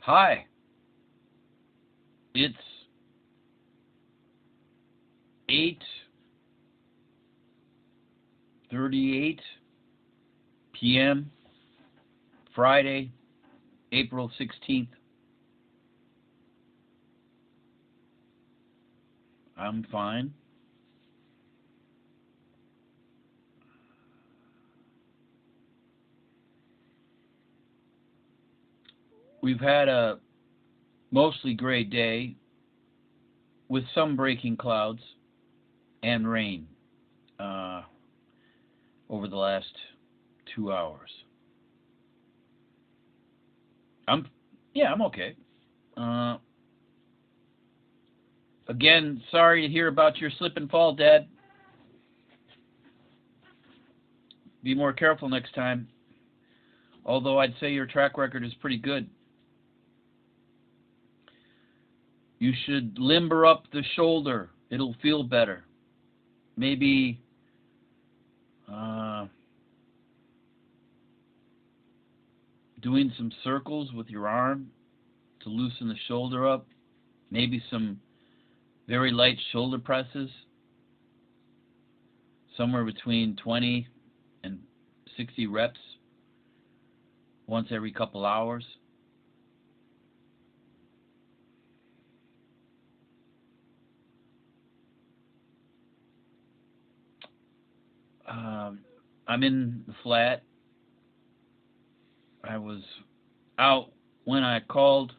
Hi, it's 8:38 p.m. Friday, April 16th. I'm fine. We've had a mostly gray day with some breaking clouds and rain uh, over the last 2 hours. I'm I'm okay. Uh, Again, sorry to hear about your slip and fall, Dad. Be more careful next time. Although I'd say your track record is pretty good. You should limber up the shoulder. It'll feel better. Maybe uh, doing some circles with your arm to loosen the shoulder up. Maybe some very light shoulder presses, somewhere between 20 and 60 reps once every couple hours. I'm in the flat. I was out when I called,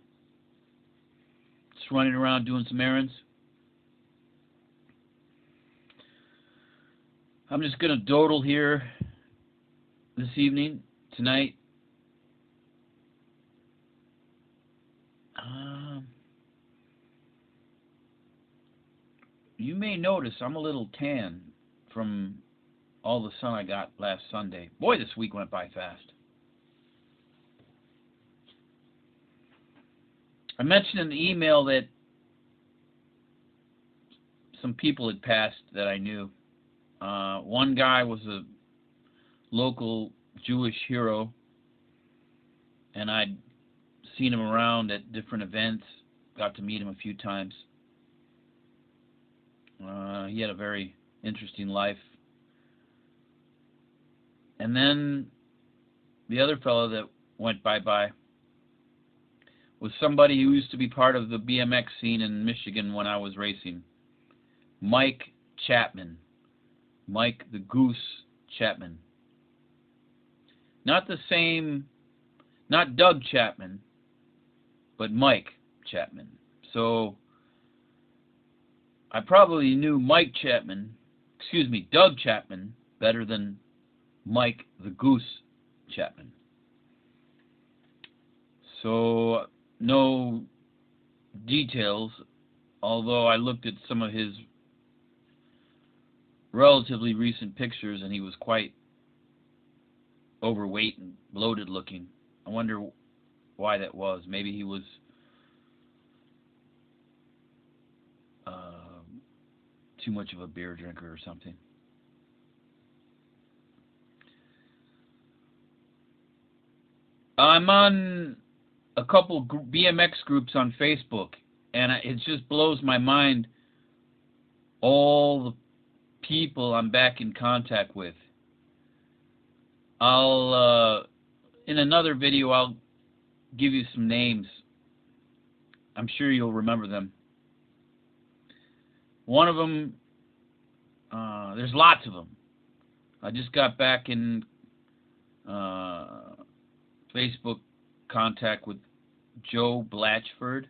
just running around doing some errands. I'm just going to dawdle here this evening, tonight. You may notice I'm a little tan from all the sun I got last Sunday. Boy, this week went by fast. I mentioned in the email that some people had passed that I knew. One guy was a local Jewish hero, and I'd seen him around at different events, got to meet him a few times. He had a very interesting life. And then the other fellow that went bye-bye was somebody who used to be part of the BMX scene in Michigan when I was racing. Mike Chapman. Mike the Goose Chapman. Not the same, not Doug Chapman, but Mike Chapman. So I probably knew Doug Chapman better than Mike the Goose Chapman. So no details, although I looked at some of his relatively recent pictures and he was quite overweight and bloated looking. I wonder why that was. Maybe he was too much of a beer drinker or something. I'm on a couple BMX groups on Facebook, and it just blows my mind all the people I'm back in contact with. In another video, I'll give you some names. I'm sure you'll remember them. One of them, there's lots of them. I just got back in Facebook contact with Joe Blatchford.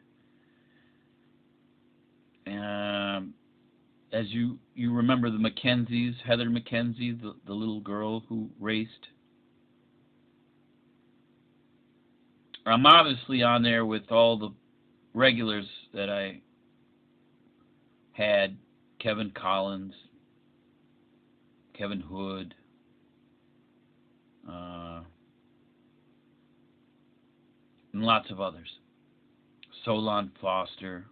As you remember the Mackenzies, Heather Mackenzie, the little girl who raced. I'm obviously on there with all the regulars that I had. Kevin Collins, Kevin Hood, and lots of others. Solon Foster.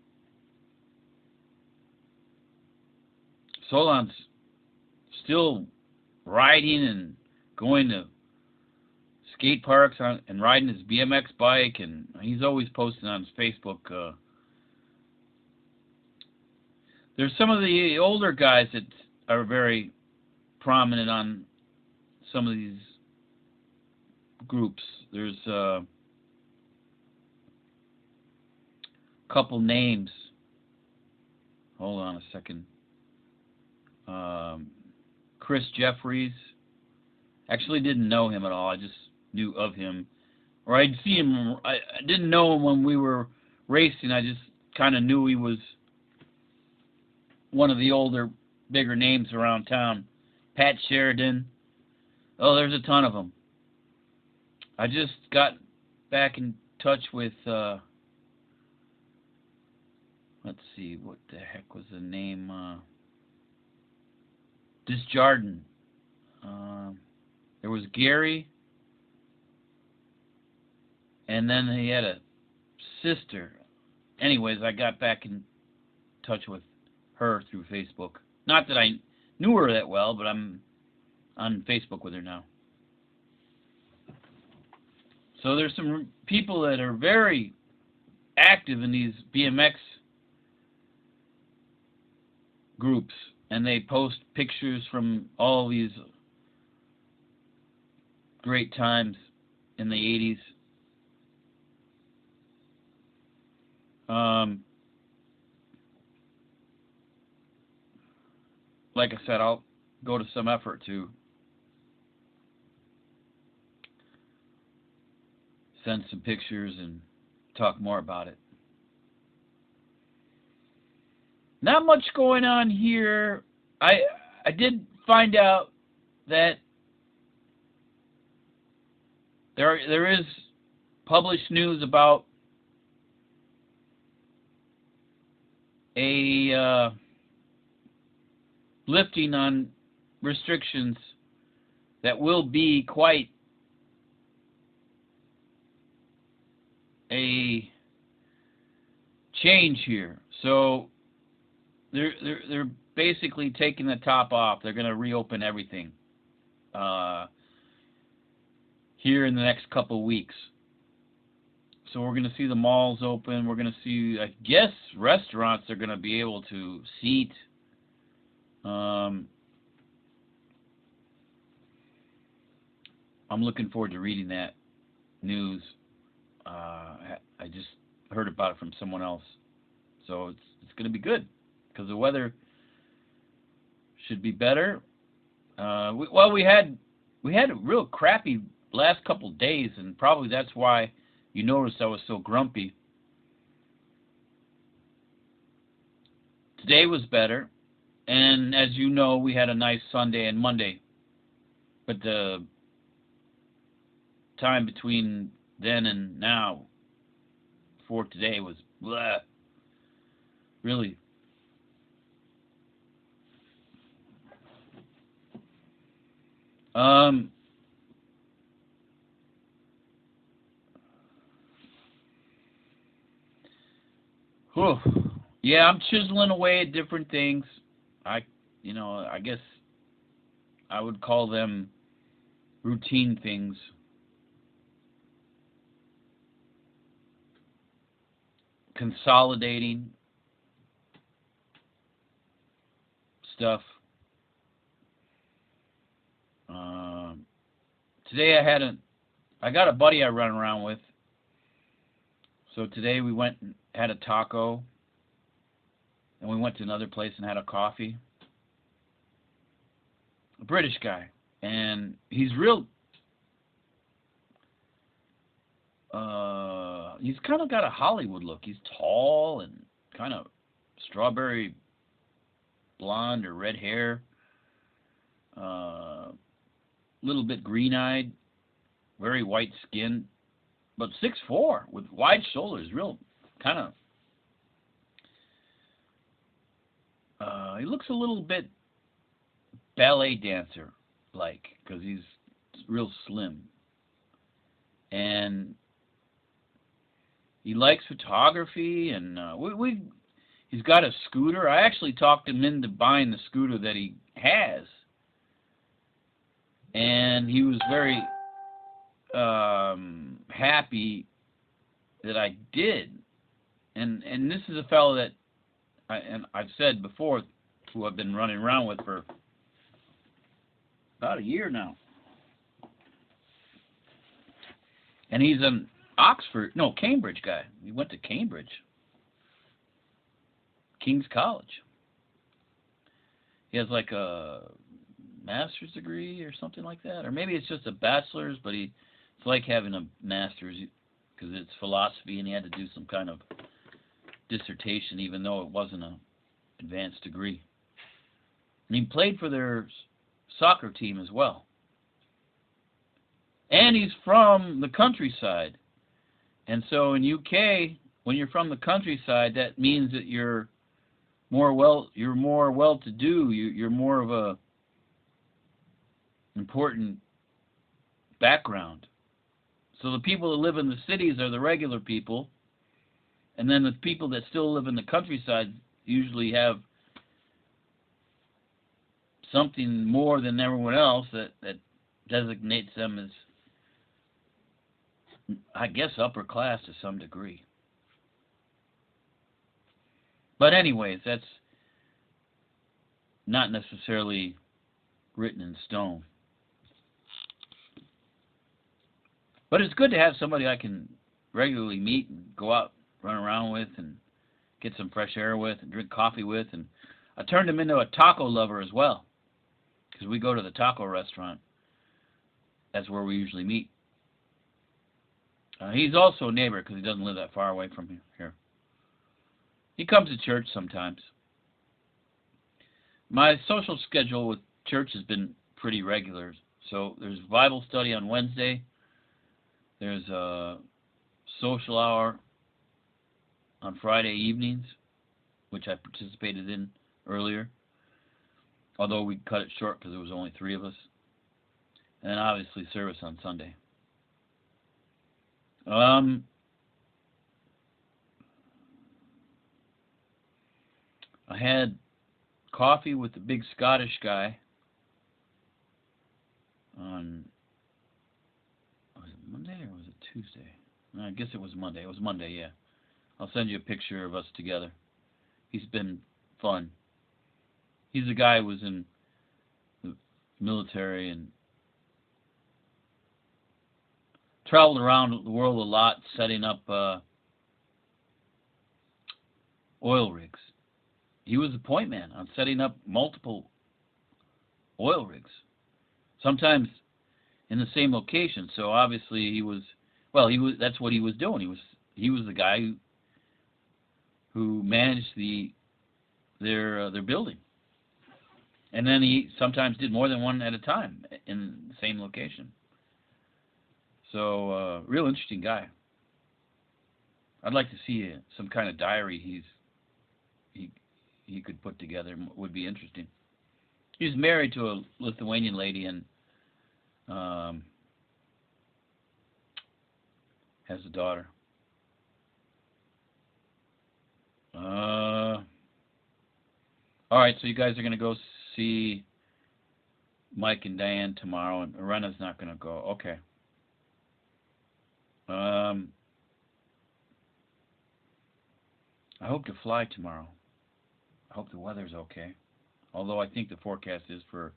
Solon's still riding and going to skate parks and riding his BMX bike, and he's always posting on his Facebook. There's some of the older guys that are very prominent on some of these groups. There's a couple names. Hold on a second. Chris Jeffries. Actually didn't know him at all. I just knew of him. Or I'd see him. I didn't know him when we were racing. I just kind of knew he was one of the older, bigger names around town. Pat Sheridan. Oh, there's a ton of them. I just got back in touch with, let's see, what the heck was the name? Desjardins. There was Gary, and then he had a sister. Anyways, I got back in touch with her through Facebook. Not that I knew her that well, but I'm on Facebook with her now. So there's some people that are very active in these BMX groups, and they post pictures from all these great times in the 80s. Like I said, I'll go to some effort to send some pictures and talk more about it. Not much going on here. I did find out that there is published news about a lifting on restrictions that will be quite a change here. So they're basically taking the top off. They're going to reopen everything here in the next couple of weeks. So we're going to see the malls open. We're going to see, I guess, restaurants are going to be able to seat. I'm looking forward to reading that news. I just heard about it from someone else. So it's going to be good because the weather should be better. We had a real crappy last couple of days, and probably that's why you noticed I was so grumpy. Today was better, and as you know, we had a nice Sunday and Monday. But the time between then and now for today was blah. Really. Whew. Yeah, I'm chiseling away at different things. I guess I would call them routine things. Consolidating stuff. Today I got a buddy I run around with. So today we went and had a taco, and we went to another place and had a coffee. A British guy, and he's real. He's kind of got a Hollywood look. He's tall and kind of strawberry blonde or red hair. Little bit green-eyed, very white skin, but 6'4" with wide shoulders. Real kind of. He looks a little bit ballet dancer like because he's real slim, and he likes photography, and he's got a scooter. I actually talked him into buying the scooter that he has, and he was very happy that I did. And this is a fellow that I've said before, who I've been running around with for about a year now. And he's an Cambridge guy. He went to Cambridge. King's College. He has like a master's degree or something like that. Or maybe it's just a bachelor's, but it's like having a master's because it's philosophy and he had to do some kind of dissertation even though it wasn't an advanced degree. And he played for their soccer team as well. And he's from the countryside. And so in UK, when you're from the countryside, that means that you're more well-to-do. You're more of a important background. So the people that live in the cities are the regular people, and then the people that still live in the countryside usually have something more than everyone else that designates them as, I guess, upper class to some degree. But anyways, that's not necessarily written in stone. But it's good to have somebody I can regularly meet and go out, run around with, and get some fresh air with, and drink coffee with. And I turned him into a taco lover as well, because we go to the taco restaurant. That's where we usually meet. He's also a neighbor because he doesn't live that far away from here. He comes to church sometimes. My social schedule with church has been pretty regular. So there's Bible study on Wednesday. There's a social hour on Friday evenings, which I participated in earlier, although we cut it short because there was only 3 of us. And then obviously service on Sunday. I had coffee with the big Scottish guy on, was it Monday or was it Tuesday? I guess it was Monday. It was Monday, yeah. I'll send you a picture of us together. He's been fun. He's a guy who was in the military and traveled around the world a lot setting up oil rigs. He was the point man on setting up multiple oil rigs, sometimes in the same location. So obviously that's what he was doing. He was the guy who managed their building. And then he sometimes did more than one at a time in the same location. So, real interesting guy. I'd like to see some kind of diary he could put together. Would be interesting. He's married to a Lithuanian lady and has a daughter. All right, so you guys are going to go see Mike and Diane tomorrow, and Rena's not going to go. Okay. I hope to fly tomorrow. I hope the weather's okay. Although I think the forecast is for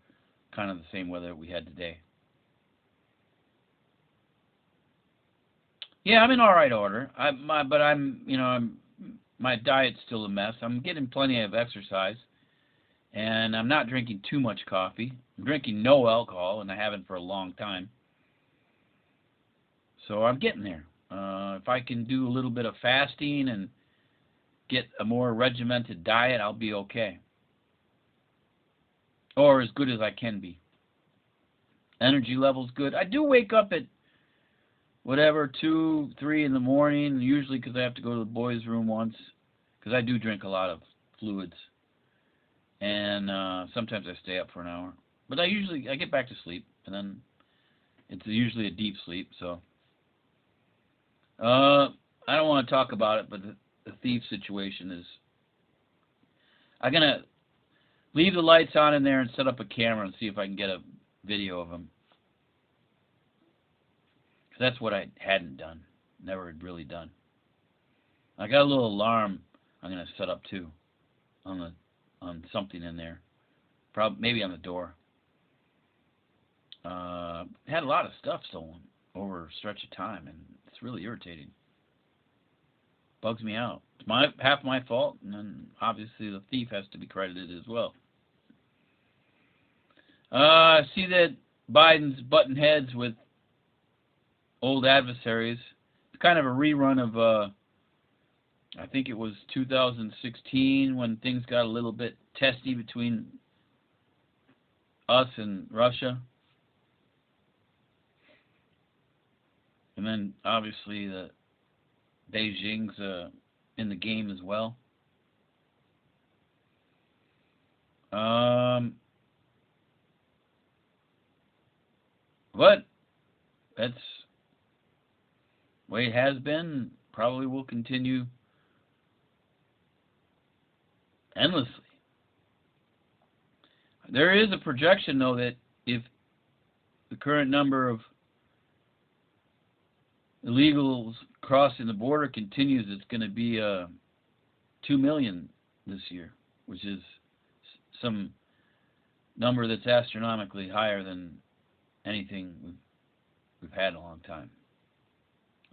kind of the same weather we had today. Yeah, I'm in all right order. My diet's still a mess. I'm getting plenty of exercise, and I'm not drinking too much coffee. I'm drinking no alcohol, and I haven't for a long time. So I'm getting there. If I can do a little bit of fasting and get a more regimented diet, I'll be okay. Or as good as I can be. Energy level's good. I do wake up at 2, 3 in the morning, usually because I have to go to the boys' room once, because I do drink a lot of fluids. And sometimes I stay up for an hour. But I get back to sleep, and then it's usually a deep sleep, so. I don't want to talk about it, but the thief situation is, I'm going to leave the lights on in there and set up a camera and see if I can get a video of him. 'Cause that's what I hadn't done. Never had really done. I got a little alarm I'm going to set up too on something in there. Maybe on the door. Had a lot of stuff stolen over a stretch of time, and it's really irritating. Bugs me out. It's half my fault, and then obviously the thief has to be credited as well. I see that Biden's butting heads with old adversaries. It's kind of a rerun of, I think it was 2016 when things got a little bit testy between us and Russia. And then obviously the Beijing's in the game as well. But that's the way it has been. Probably will continue endlessly. There is a projection, though, that if the current number of illegals crossing the border continues, it's going to be 2 million this year, which is some number that's astronomically higher than anything we've had in a long time,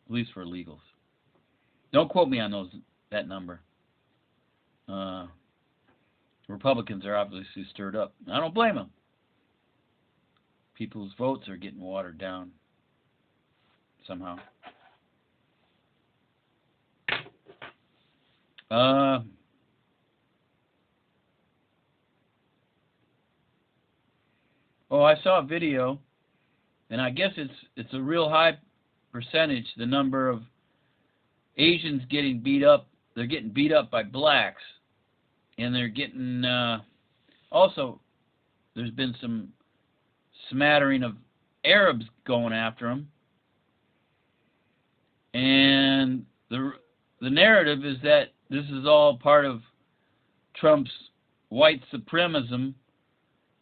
at least for illegals. Don't quote me on that number. Republicans are obviously stirred up. I don't blame them. People's votes are getting watered down somehow. I saw a video, and I guess it's a real high percentage, the number of Asians getting beat up. They're getting beat up by blacks, and they're getting also there's been some smattering of Arabs going after them, and the narrative is that this is all part of Trump's white supremacism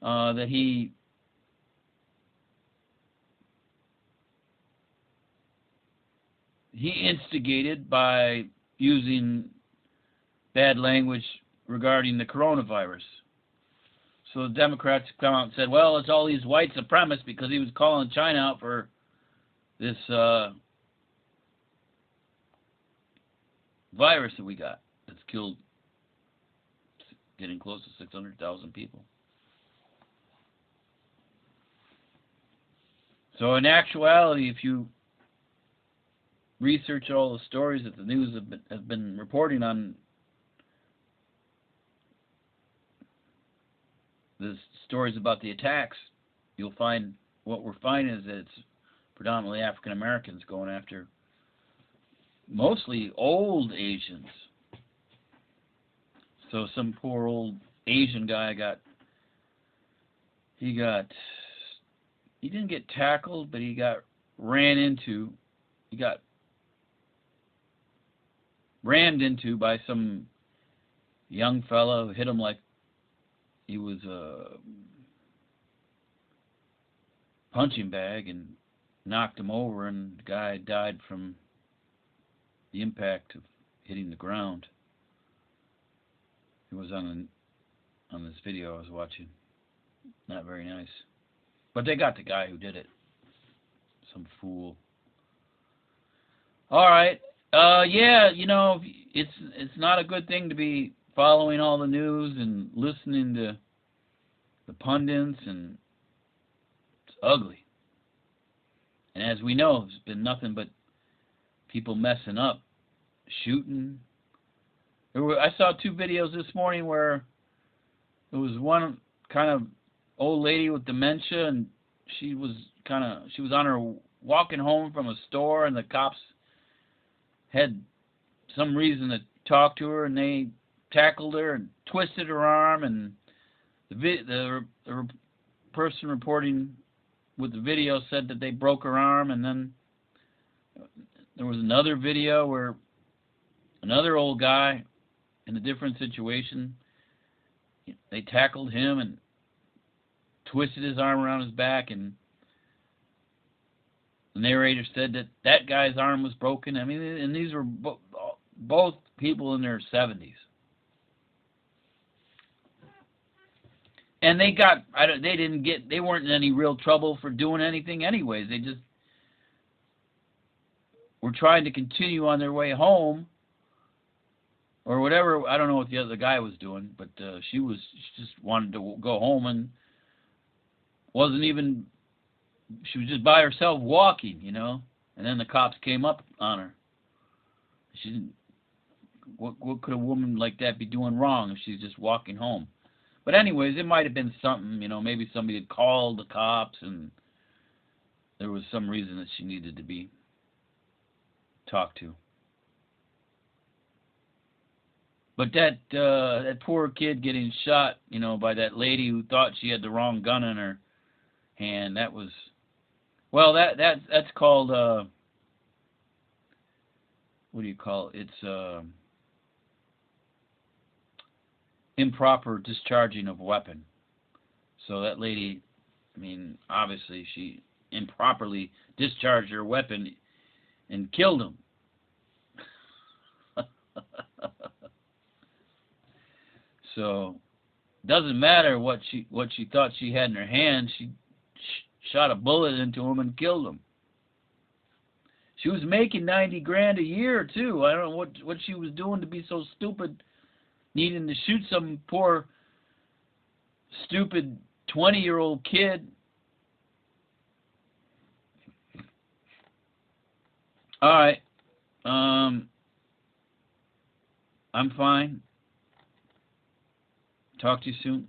that he instigated by using bad language regarding the coronavirus. So the Democrats come out and said, well, it's all these white supremacists because he was calling China out for this virus that we got that's killed getting close to 600,000 people. So in actuality, if you research all the stories that the news have been reporting on, the stories about the attacks, you'll find what we're finding is that it's predominantly African Americans going after mostly old Asians. So some poor old Asian guy he didn't get tackled, but he got rammed into by some young fellow who hit him like he was a punching bag and knocked him over, and the guy died from the impact of hitting the ground. It was on this video I was watching. Not very nice. But they got the guy who did it. Some fool. All right. Yeah, it's not a good thing to be following all the news and listening to the pundits, and it's ugly. And as we know, there's been nothing but people messing up, shooting. I saw 2 videos this morning where there was one kind of old lady with dementia, and she was on her walking home from a store, and the cops had some reason to talk to her, and they tackled her and twisted her arm, and the person reporting with the video said that they broke her arm. And then there was another video where another old guy in a different situation, they tackled him and twisted his arm around his back, and The narrator said that that guy's arm was broken. I mean, and these were both people in their 70s. And they weren't in any real trouble for doing anything anyways. They just were trying to continue on their way home or whatever. I don't know what the other guy was doing, but she just wanted to go home and she was just by herself walking, you know. And then the cops came up on her. She didn't. What could a woman like that be doing wrong if she's just walking home? But anyways, it might have been something, you know, maybe somebody had called the cops and there was some reason that she needed to be talked to. But that poor kid getting shot, you know, by that lady who thought she had the wrong gun in her hand, that was, well, that's called, what do you call it? It's improper discharging of weapon. So that lady, I mean, obviously she improperly discharged her weapon and killed him. So doesn't matter what she thought she had in her hand. She shot a bullet into him and killed him. She was making $90,000 a year too. I don't know what she was doing to be so stupid, needing to shoot some poor, stupid 20-year-old kid. All right. I'm fine. Talk to you soon.